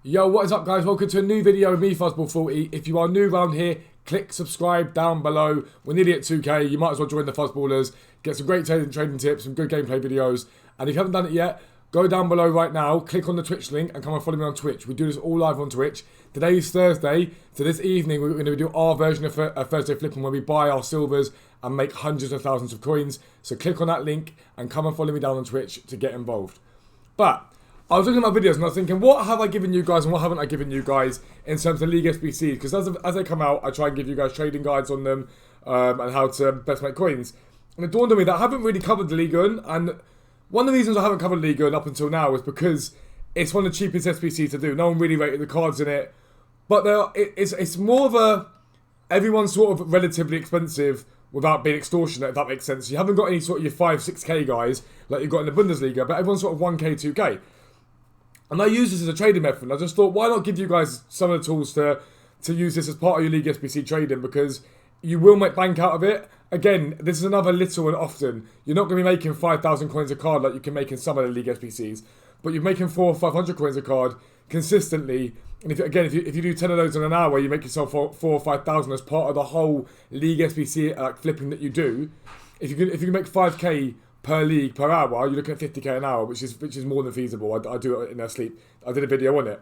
Yo, what is up guys? Welcome to a new video with me, Fuzzball40. If you are new around here, click subscribe down below. We're nearly at 2k, you might as well join the Fuzzballers. Get some great trading tips, some good gameplay videos. And if you haven't done it yet, go down below right now, click on the Twitch link and come and follow me on Twitch. We do this all live on Twitch. Today is Thursday, so this evening we're going to do our version of Thursday Flipping where we buy our silvers and make hundreds of thousands of coins. So click on that link and come and follow me down on Twitch to get involved. But I was looking at my videos and I was thinking, what have I given you guys and what haven't I given you guys in terms of League SBCs? Because as they come out, I try and give you guys trading guides on them and how to best make coins. And it dawned on me that I haven't really covered the Ligue 1, and one of the reasons I haven't covered Ligue 1 up until now is because it's one of the cheapest SBCs to do. No one really rated the cards in it, but it's more of a, everyone's sort of relatively expensive without being extortionate, if that makes sense. You haven't got any sort of your 5-6k guys like you've got in the Bundesliga, but everyone's sort of 1k, 2k. And I use this as a trading method. And I just thought, why not give you guys some of the tools to use this as part of your League SBC trading, because you will make bank out of it. Again, this is another little and often. You're not going to be making 5,000 coins a card like you can make in some of the League SBCs, but you're making 400 or 500 coins a card consistently. And if you do 10 of those in an hour, you make yourself 4,000 or 5,000 as part of the whole League SBC flipping that you do. If you can make 5k per league per hour, you're looking at 50k an hour, which is more than feasible. I do it in their sleep. I did a video on it.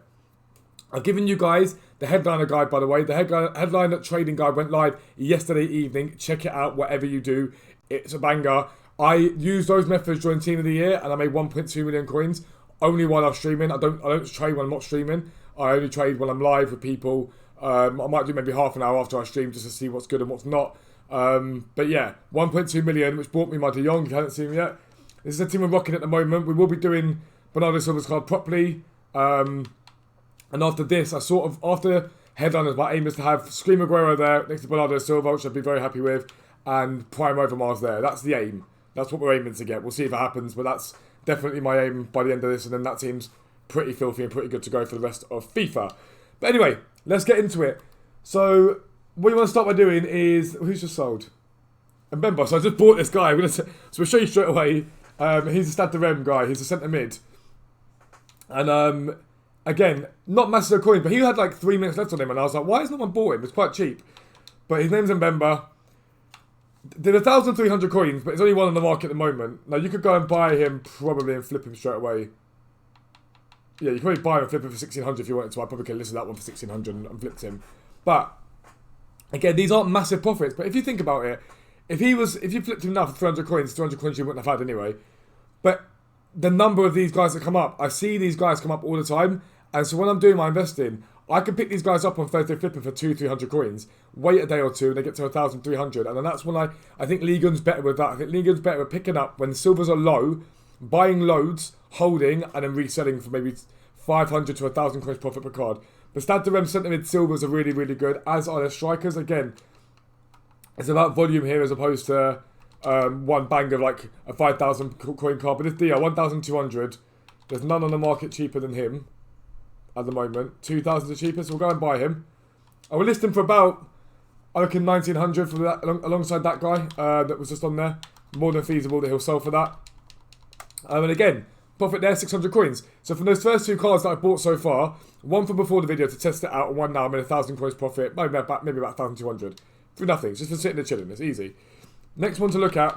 I've given you guys the headliner guide, by the way. The headliner trading guide went live yesterday evening. Check it out, whatever you do. It's a banger. I used those methods during Team of the Year, and I made 1.2 million coins only while I'm streaming. I don't trade when I'm not streaming. I only trade when I'm live with people. I might do maybe half an hour after I stream just to see what's good and what's not. But yeah, 1.2 million, which bought me my De Jong. If you haven't seen him yet. This is a team we're rocking at the moment. We will be doing Bernardo Silva's card properly. And after this, after headliners, my aim is to have Scream Aguero there next to Bernardo Silva, which I'd be very happy with, and Prime Overmars there. That's the aim. That's what we're aiming to get. We'll see if it happens, but that's definitely my aim by the end of this, and then that team's pretty filthy and pretty good to go for the rest of FIFA. But anyway, let's get into it. So what you want to start by doing is, who's just sold? Mbemba. So I just bought this guy. So we'll show you straight away. He's a Stade de Rem guy. He's a centre mid. And again, not massive coins, but he had like 3 minutes left on him, and I was like, why has no one bought him? It's quite cheap. But his name's Mbemba. Did 1,300 coins, but there's only one on the market at the moment. Now you could go and buy him probably and flip him straight away. Yeah, you could probably buy him and flip him for 1,600 if you wanted to. I probably could have listed that one for 1,600 and flipped him. But again, these aren't massive profits. But if you think about it, if you flipped him now for 300 coins you wouldn't have had anyway. But the number of these guys that come up, I see these guys come up all the time. And so when I'm doing my investing, I can pick these guys up on Thursday Flipping for 200-300 coins, wait a day or two, and they get to 1,300. And then that's when I think Ligue 1's better with that. I think Ligue 1's better with picking up when the silvers are low, buying loads, holding, and then reselling for maybe 500 to 1,000 coins profit per card. But Stade de Rem centre mid silvers are really, really good, as are their strikers. Again, it's about volume here as opposed to one bang of like a 5,000 coin card. But this DR, 1,200. There's none on the market cheaper than him at the moment. 2,000 is the cheapest. We'll go and buy him. I will list him for about, I reckon, 1,900 for that, alongside that guy that was just on there. More than feasible that he'll sell for that. And again, profit there, 600 coins. So from those first 2 cards that I bought so far, one from before the video to test it out, and one now, I made 1,000 coins profit, maybe about 1,200. For nothing, just for sitting there chilling. It's easy. Next one to look at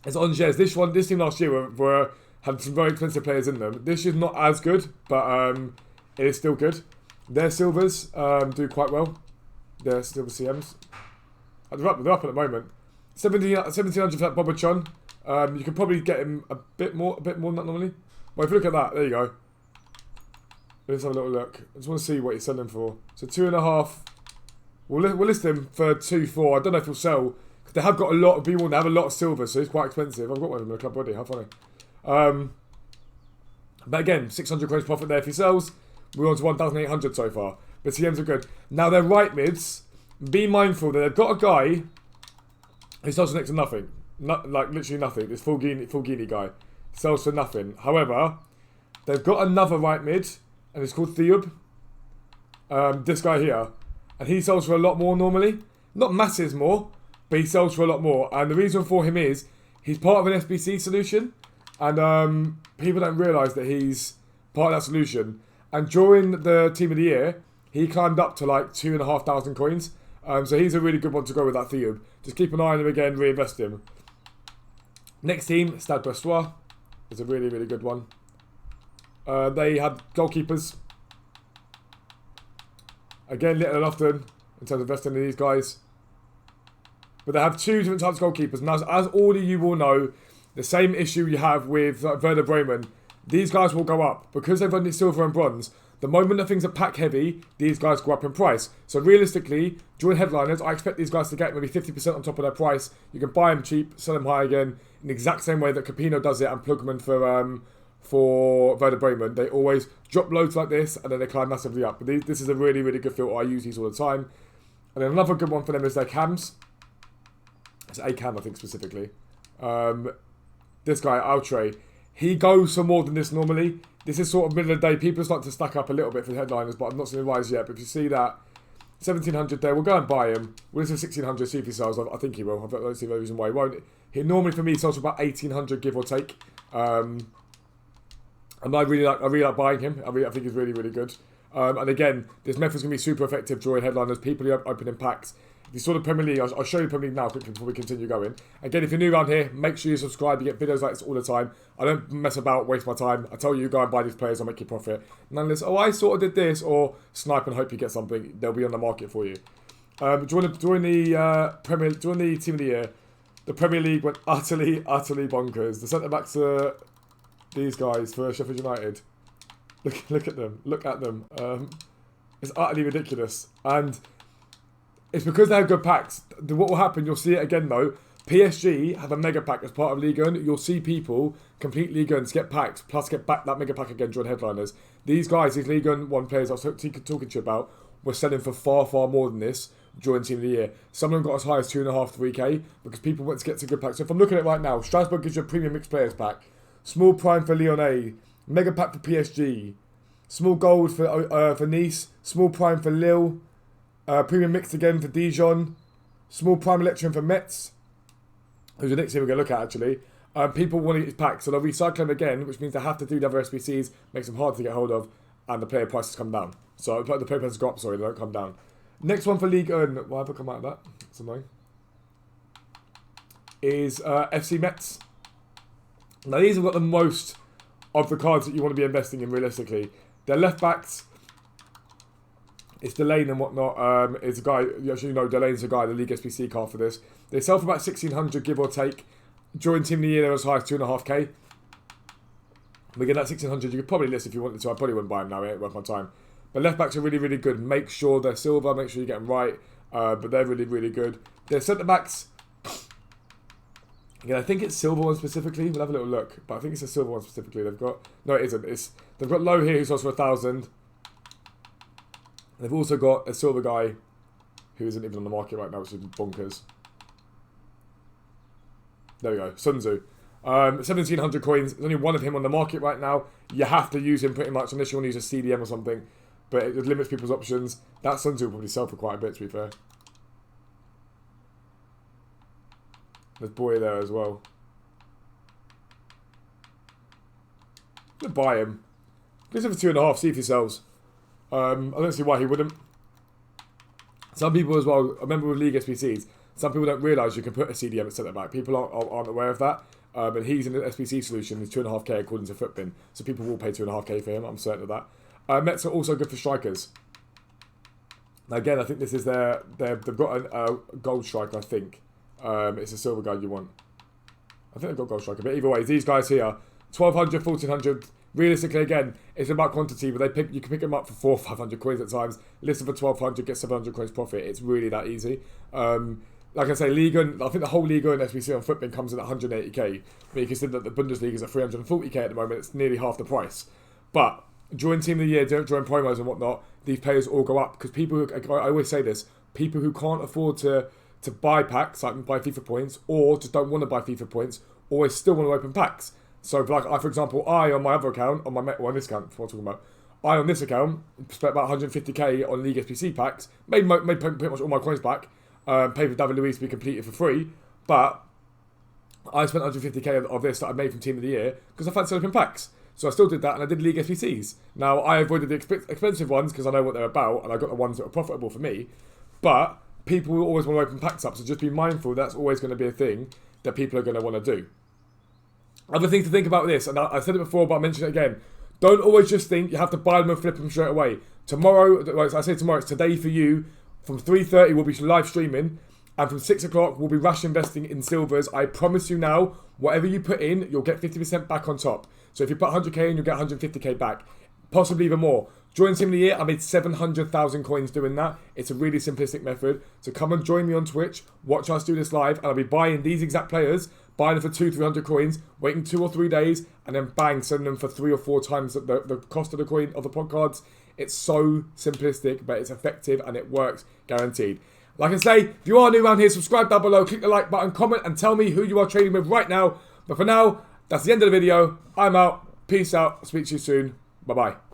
is Angers. This team last year had some very expensive players in them. This year's not as good, but it is still good. Their silvers do quite well. Their silver CMs. They're up at the moment. 1,700 for that Bobachon. You could probably get him a bit more than that normally. Well, if you look at that, there you go. Let's have a little look. I just want to see what he's selling for. So 2.5. We'll list him for 2.4. I don't know if he'll sell, because they have got a lot of people. They have a lot of silver, so it's quite expensive. I've got one of them in the club already. How funny. But again, 600 coins profit there if he sells. We're on to 1,800 so far. But CMs are good. Now their right mids, be mindful that they've got a guy who sells for next to nothing. Like literally nothing. This Fulgini guy sells for nothing. However, they've got another right mid, and it's called Theub. This guy here. And he sells for a lot more normally. Not masses more, but he sells for a lot more. And the reason for him is he's part of an SBC solution. And people don't realise that he's part of that solution. And during the Team of the Year, he climbed up to like 2,500 coins. So he's a really good one to go with that Theob. Just keep an eye on him again, reinvest him. Next team, Stade Brestois, is a really, really good one. They had goalkeepers. Again, little and often in terms of investing in these guys. But they have two different types of goalkeepers. And as all of you will know, the same issue you have with Werder Bremen, these guys will go up. Because they've only silver and bronze, the moment that things are pack heavy, these guys go up in price. So realistically, during headliners, I expect these guys to get maybe 50% on top of their price. You can buy them cheap, sell them high again, in the exact same way that Capino does it and Plugman for Werder Bremen. They always drop loads like this and then they climb massively up. But this is a really, really good filter. I use these all the time. And then another good one for them is their cams. It's a cam, I think, specifically. This guy, Outre, he goes for more than this normally. This is sort of middle of the day. People start to stack up a little bit for the headliners, but I've not seen the rise yet. But if you see that, 1,700 there, we'll go and buy him. Well, this is 1,600, see if he sells. I think he will. I don't see no reason why he won't. He normally, for me, sells for about 1,800, give or take. And I really like buying him. I think he's really, really good. And again, this method's going to be super effective during headliners. People who open in packs. If you saw the Premier League, I'll show you the Premier League now quickly before we continue going. Again, if you're new around here, make sure you subscribe. You get videos like this all the time. I don't mess about, waste my time. I tell you, go and buy these players, I'll make you profit. None of this, oh, I sort of did this, or snipe and hope you get something. They'll be on the market for you. During the Team of the Year, the Premier League went utterly bonkers. The centre-backs are these guys for Sheffield United. Look at them. Look at them. It's utterly ridiculous. And it's because they have good packs. What will happen, you'll see it again though. PSG have a mega pack as part of Ligue 1. You'll see people complete Ligue 1 to get packs, plus get back that mega pack again during headliners. These guys, these Ligue 1 players I was talking to you about, were selling for far more than this during Team of the Year. Some of them got as high as 2.5, 3k because people went to get to good packs. So if I'm looking at it right now, Strasbourg gives you a premium mixed players pack, small prime for Lyonnais, mega pack for PSG, small gold for Nice, small prime for Lille, premium mixed again for Dijon, small prime electrum for Metz, who's the next thing we're going to look at actually. People want to get packs, so they'll recycle them again, which means they have to do the other SBCs, makes them hard to get hold of, and the player prices come down. So the player prices go up, sorry, they don't come down. Next one for Ligue 1, why have I come out of that? That's annoying. Is FC Metz. Now these have got the most of the cards that you want to be investing in realistically. Their left backs, it's Delane and whatnot. It's a guy, you actually know Delane's a guy, the League SBC card for this. They sell for about 1,600, give or take. During Team of the Year, they're as high as 2.5k. We get that 1,600, you could probably list if you wanted to. I probably wouldn't buy them now, it ain't worth my time. But left backs are really, really good. Make sure they're silver, make sure you get them right. But they're really, really good. Their centre backs, again, I think it's silver one specifically. We'll have a little look, but I think it's a silver one specifically. They've got, no, it isn't. They've got Low here who sells for 1,000. They've also got a silver guy who isn't even on the market right now, which is bonkers. There we go, Sun Tzu. 1,700 coins. There's only one of him on the market right now. You have to use him pretty much, unless you want to use a CDM or something. But it limits people's options. That Sun Tzu will probably sell for quite a bit, to be fair. There's Boy there as well. I'm going to buy him. Gives him for 2.5, see if he sells. I don't see why he wouldn't. Some people as well, I remember with League SPCs, some people don't realise you can put a CDM at centre back. People aren't aware of that. And he's in the SPC solution, he's 2.5k according to Footbin. So people will pay 2.5k for him, I'm certain of that. Mets are also good for strikers. Now again, I think this is they've got a gold striker, I think. It's a silver guy you want. I think they've got gold striker, but either way, these guys here, 1,200, 1,400. Realistically, again, it's about quantity, but you can pick them up for 400 or 500 coins at times. List them for 1,200, get 700 coins profit. It's really that easy. Like I say, Ligue 1, I think the whole Ligue 1 SBC on Footbin comes in at 180k. But you consider that the Bundesliga is at 340k at the moment. It's nearly half the price. But during Team of the Year, during promos and whatnot, these players all go up because people who, I always say this, people who can't afford to buy packs, like buy FIFA points, or just don't want to buy FIFA points, always still want to open packs. So, like, for example, on my other account, on this account, what I'm talking about, on this account, spent about 150k on League SPC packs, made pretty much all my coins back, paid for David Luiz to be completed for free, but I spent 150k of this that I made from Team of the Year because I fancy opening packs. So I still did that, and I did League SBCs. Now, I avoided the expensive ones because I know what they're about, and I got the ones that were profitable for me. But people will always want to open packs up, so just be mindful that's always going to be a thing that people are going to want to do. Other thing to think about this, and I said it before, but I'll mention it again. Don't always just think you have to buy them and flip them straight away. Tomorrow, well, I say tomorrow, it's today for you. From 3:30, we'll be live streaming. And from 6 o'clock, we'll be rush investing in silvers. I promise you now, whatever you put in, you'll get 50% back on top. So if you put 100k in, you'll get 150k back. Possibly even more. During Sim of the Year, I made 700,000 coins doing that. It's a really simplistic method. So come and join me on Twitch. Watch us do this live. And I'll be buying these exact players, buying them for 200-300 coins, waiting 2 or 3 days, and then bang, sending them for 3 or 4 times the cost of the coin of the pod cards. It's so simplistic, but it's effective and it works, guaranteed. Like I say, if you are new around here, subscribe down below, click the like button, comment, and tell me who you are trading with right now. But for now, that's the end of the video. I'm out. Peace out. I'll speak to you soon. Bye-bye.